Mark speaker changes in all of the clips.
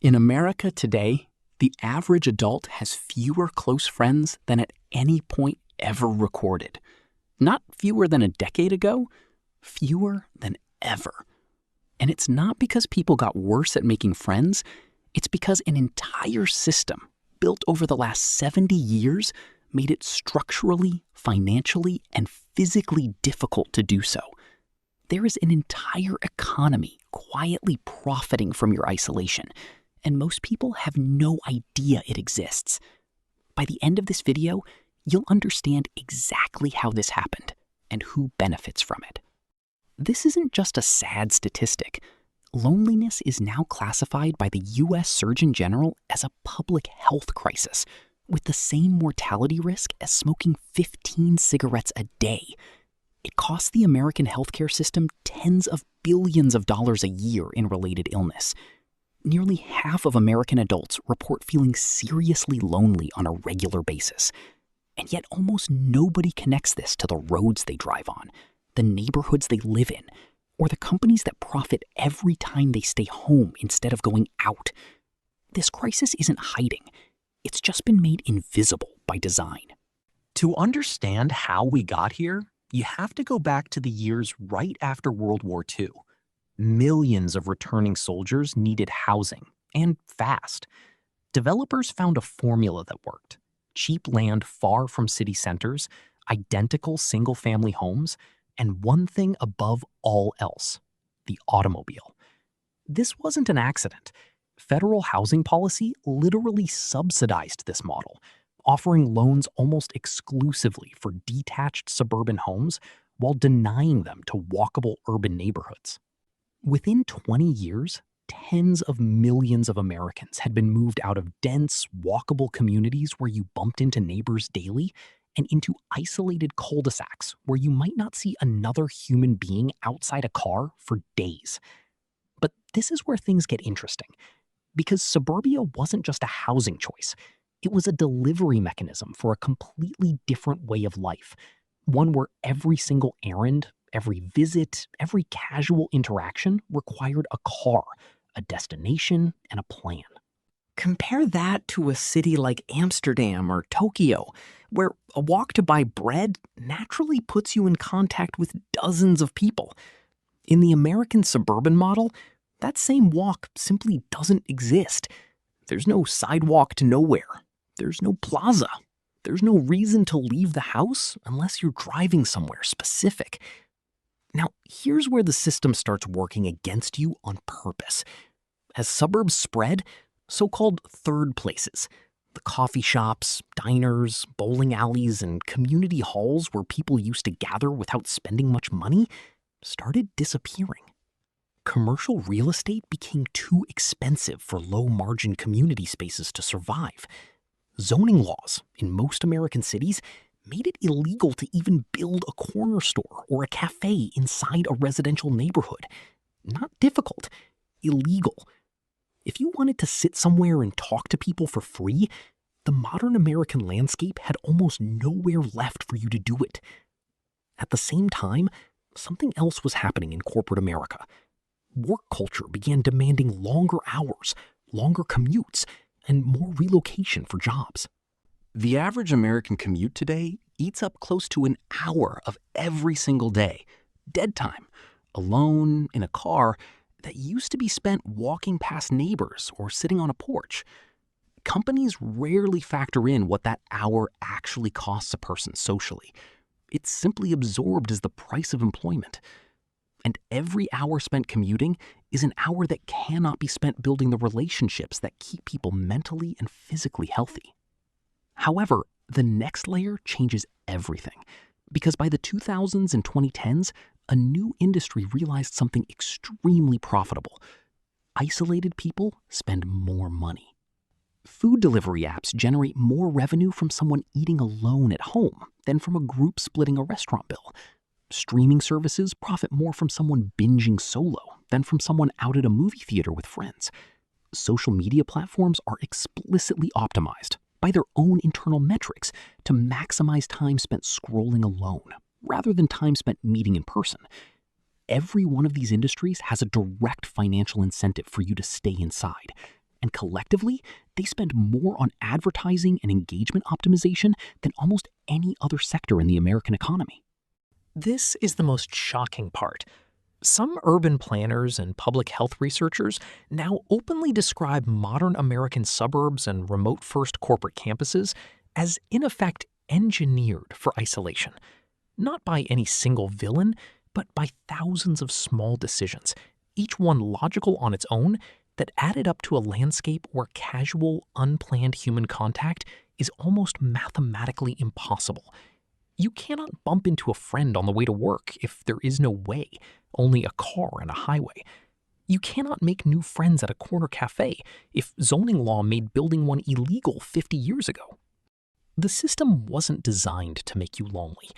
Speaker 1: In America today, the average adult has fewer close friends than at any point ever recorded. Not fewer than a decade ago, fewer than ever. And it's not because people got worse at making friends, it's because an entire system built over the last 70 years made it structurally, financially, and physically difficult to do so. There is an entire economy quietly profiting from your isolation, and most people have no idea it exists. By the end of this video, you'll understand exactly how this happened and who benefits from it. This isn't just a sad statistic. Loneliness is now classified by the US Surgeon General as a public health crisis, with the same mortality risk as smoking 15 cigarettes a day. It costs the American healthcare system tens of billions of dollars a year in related illness. Nearly half of American adults report feeling seriously lonely on a regular basis. And yet almost nobody connects this to the roads they drive on, the neighborhoods they live in, or the companies that profit every time they stay home instead of going out. This crisis isn't hiding. It's just been made invisible by design.
Speaker 2: To understand how we got here, you have to go back to the years right after World War II. Millions of returning soldiers needed housing, and fast. Developers found a formula that worked. Cheap land far from city centers, identical single-family homes, and one thing above all else, the automobile. This wasn't an accident. Federal housing policy literally subsidized this model, offering loans almost exclusively for detached suburban homes while denying them to walkable urban neighborhoods. Within 20 years, tens of millions of Americans had been moved out of dense, walkable communities where you bumped into neighbors daily and into isolated cul-de-sacs where you might not see another human being outside a car for days. But this is where things get interesting, because suburbia wasn't just a housing choice. It was a delivery mechanism for a completely different way of life, one where every single errand, every visit, every casual interaction required a car, a destination, and a plan.
Speaker 1: Compare that to a city like Amsterdam or Tokyo, where a walk to buy bread naturally puts you in contact with dozens of people. In the American suburban model, that same walk simply doesn't exist. There's no sidewalk to nowhere. There's no plaza. There's no reason to leave the house unless you're driving somewhere specific. Now, here's where the system starts working against you on purpose. As suburbs spread, so-called third places, the coffee shops, diners, bowling alleys, and community halls where people used to gather without spending much money, started disappearing. Commercial real estate became too expensive for low-margin community spaces to survive. Zoning laws in most American cities made it illegal to even build a corner store or a cafe inside a residential neighborhood. Not difficult, illegal. If you wanted to sit somewhere and talk to people for free, the modern American landscape had almost nowhere left for you to do it. At the same time, something else was happening in corporate America. Work culture began demanding longer hours, longer commutes, and more relocation for jobs. The average American commute today eats up close to an hour of every single day. Dead time, alone, in a car, that used to be spent walking past neighbors or sitting on a porch. Companies rarely factor in what that hour actually costs a person socially. It's simply absorbed as the price of employment. And every hour spent commuting is an hour that cannot be spent building the relationships that keep people mentally and physically healthy. However, the next layer changes everything, because by the 2000s and 2010s, a new industry realized something extremely profitable. Isolated people spend more money. Food delivery apps generate more revenue from someone eating alone at home than from a group splitting a restaurant bill. Streaming services profit more from someone binging solo than from someone out at a movie theater with friends. Social media platforms are explicitly optimized by their own internal metrics to maximize time spent scrolling alone, rather than time spent meeting in person. Every one of these industries has a direct financial incentive for you to stay inside, and collectively, they spend more on advertising and engagement optimization than almost any other sector in the American economy.
Speaker 2: This is the most shocking part. Some urban planners and public health researchers now openly describe modern American suburbs and remote-first corporate campuses as, in effect, engineered for isolation. Not by any single villain, but by thousands of small decisions, each one logical on its own, that added up to a landscape where casual, unplanned human contact is almost mathematically impossible. You cannot bump into a friend on the way to work if there is no way, only a car and a highway. You cannot make new friends at a corner cafe if zoning law made building one illegal 50 years ago. The system wasn't designed to make you lonely.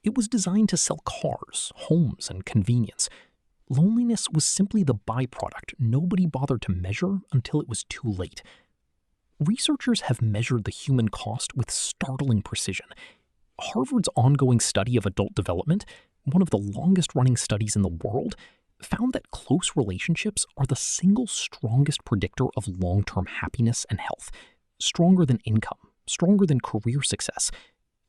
Speaker 2: It was designed to sell cars, homes, and convenience. Loneliness was simply the byproduct nobody bothered to measure until it was too late. Researchers have measured the human cost with startling precision. Harvard's ongoing study of adult development, one of the longest-running studies in the world, found that close relationships are the single strongest predictor of long-term happiness and health, stronger than income, stronger than career success.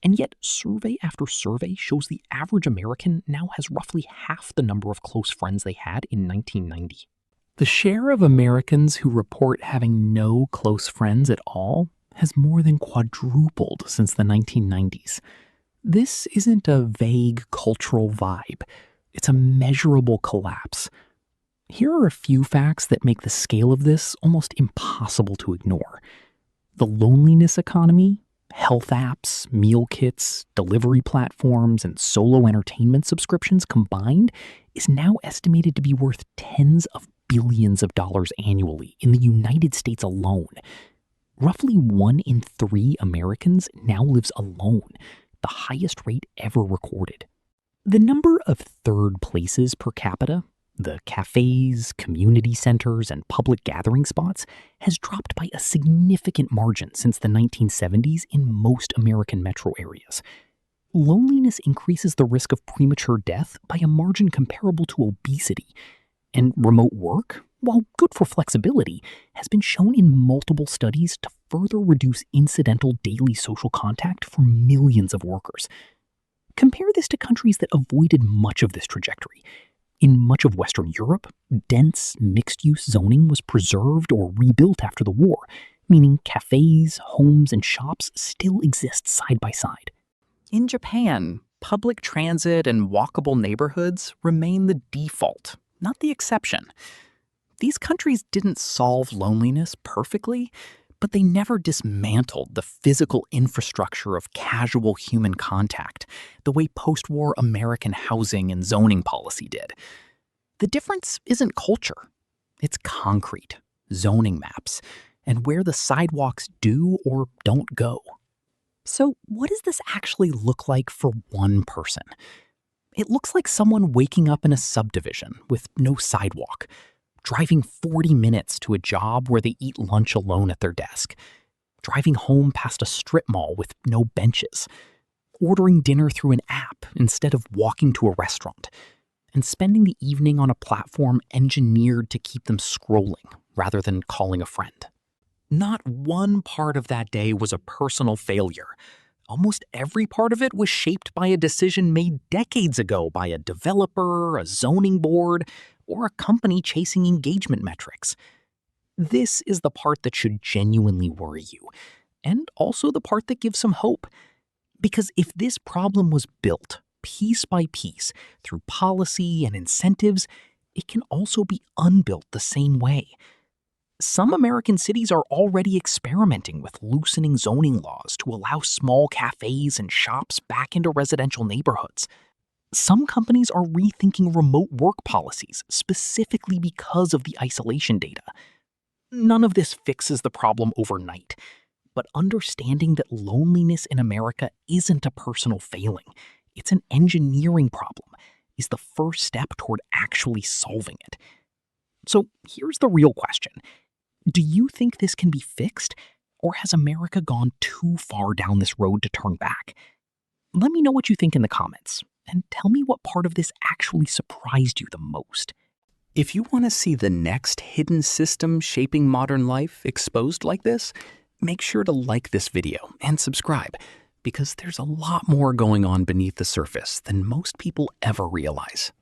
Speaker 2: And yet, survey after survey shows the average American now has roughly half the number of close friends they had in 1990.
Speaker 1: The share of Americans who report having no close friends at all has more than quadrupled since the 1990s. This isn't a vague cultural vibe. It's a measurable collapse. Here are a few facts that make the scale of this almost impossible to ignore. The loneliness economy, health apps, meal kits, delivery platforms, and solo entertainment subscriptions combined is now estimated to be worth tens of billions of dollars annually in the United States alone. Roughly 1 in 3 Americans now lives alone, the highest rate ever recorded. The number of third places per capita, the cafes, community centers, and public gathering spots, has dropped by a significant margin since the 1970s in most American metro areas. Loneliness increases the risk of premature death by a margin comparable to obesity. And remote work, while good for flexibility, has been shown in multiple studies to further reduce incidental daily social contact for millions of workers. Compare this to countries that avoided much of this trajectory. In much of Western Europe, dense, mixed-use zoning was preserved or rebuilt after the war, meaning cafes, homes, and shops still exist side by side.
Speaker 2: In Japan, public transit and walkable neighborhoods remain the default, not the exception. These countries didn't solve loneliness perfectly, but they never dismantled the physical infrastructure of casual human contact the way post-war American housing and zoning policy did. The difference isn't culture. It's concrete, zoning maps, and where the sidewalks do or don't go. So what does this actually look like for one person? It looks like someone waking up in a subdivision with no sidewalk, driving 40 minutes to a job where they eat lunch alone at their desk, driving home past a strip mall with no benches, ordering dinner through an app instead of walking to a restaurant, and spending the evening on a platform engineered to keep them scrolling rather than calling a friend. Not one part of that day was a personal failure. Almost every part of it was shaped by a decision made decades ago by a developer, a zoning board, or a company chasing engagement metrics. This is the part that should genuinely worry you, and also the part that gives some hope. Because if this problem was built piece by piece through policy and incentives, it can also be unbuilt the same way. Some American cities are already experimenting with loosening zoning laws to allow small cafes and shops back into residential neighborhoods. Some companies are rethinking remote work policies specifically because of the isolation data. None of this fixes the problem overnight, but understanding that loneliness in America isn't a personal failing, it's an engineering problem, is the first step toward actually solving it. So here's the real question. Do you think this can be fixed, or has America gone too far down this road to turn back? Let me know what you think in the comments, and tell me what part of this actually surprised you the most.
Speaker 1: If you want to see the next hidden system shaping modern life exposed like this, make sure to like this video and subscribe, because there's a lot more going on beneath the surface than most people ever realize.